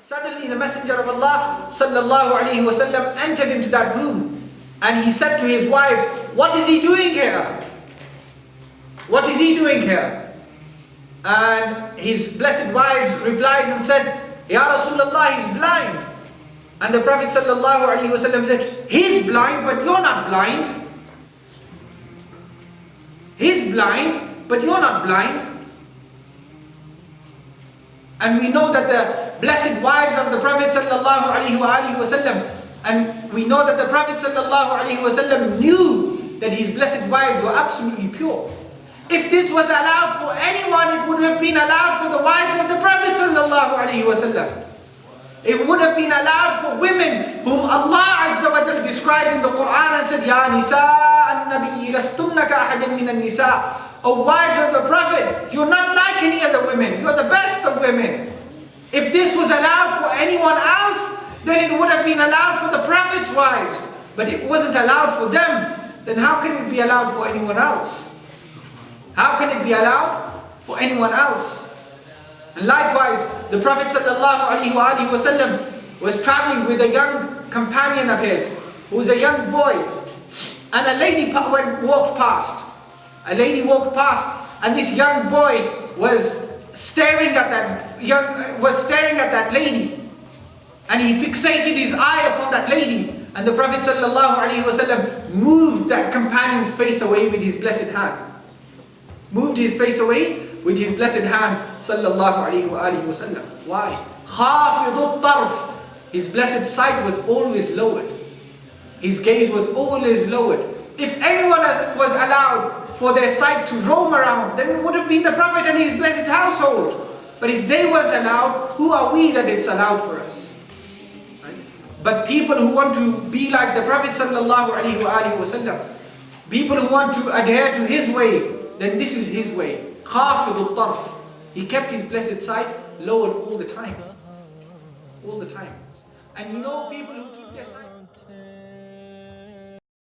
Suddenly the Messenger of Allah sallallahu alaihi wasallam entered into that room, and he said to his wives, "What is he doing here? What is he doing here?" And his blessed wives replied and said, "Ya Rasulullah, he's blind." And the Prophet sallallahu alaihi wasallam said, "He's blind, but you're not blind. He's blind, but you're not blind." And we know that the blessed wives of the Prophet sallallahu alaihi wasallam, and we know that the Prophet sallallahu alaihi wasallam knew that his blessed wives were absolutely pure. If this was allowed for anyone, it would have been allowed for the wives of the Prophet sallallahu alaihi wasallam. It would have been allowed for women whom Allah Azza wa Jalla described in the Quran and said, "Ya nisa an-nabi lastunna ka ahadin min an-nisa." O wives of the Prophet, you're not like any other women. You're the best of women. If this was allowed for anyone else, then it would have been allowed for the Prophet's wives. But it wasn't allowed for them. Then how can it be allowed for anyone else? How can it be allowed for anyone else? And likewise, the Prophet ﷺ was traveling with a young companion of his, who was a young boy, and a lady walked past. A lady walked past, and this young boy was staring at that lady, and he fixated his eye upon that lady. And the Prophet ﷺ moved that companion's face away with his blessed hand. Moved his face away with his blessed hand, sallallahu alaihi wasallam. Why? Khafidut tarf. His blessed sight was always lowered. His gaze was always lowered. If anyone was allowed for their sight to roam around, then it would have been the Prophet and his blessed household. But if they weren't allowed, who are we that it's allowed for us? Right? But people who want to be like the Prophet sallallahu alaihi wasallam, people who want to adhere to his way, then this is his way. Khafidul tarf. He kept his blessed sight lowered all the time. All the time. And you know people who keep their sight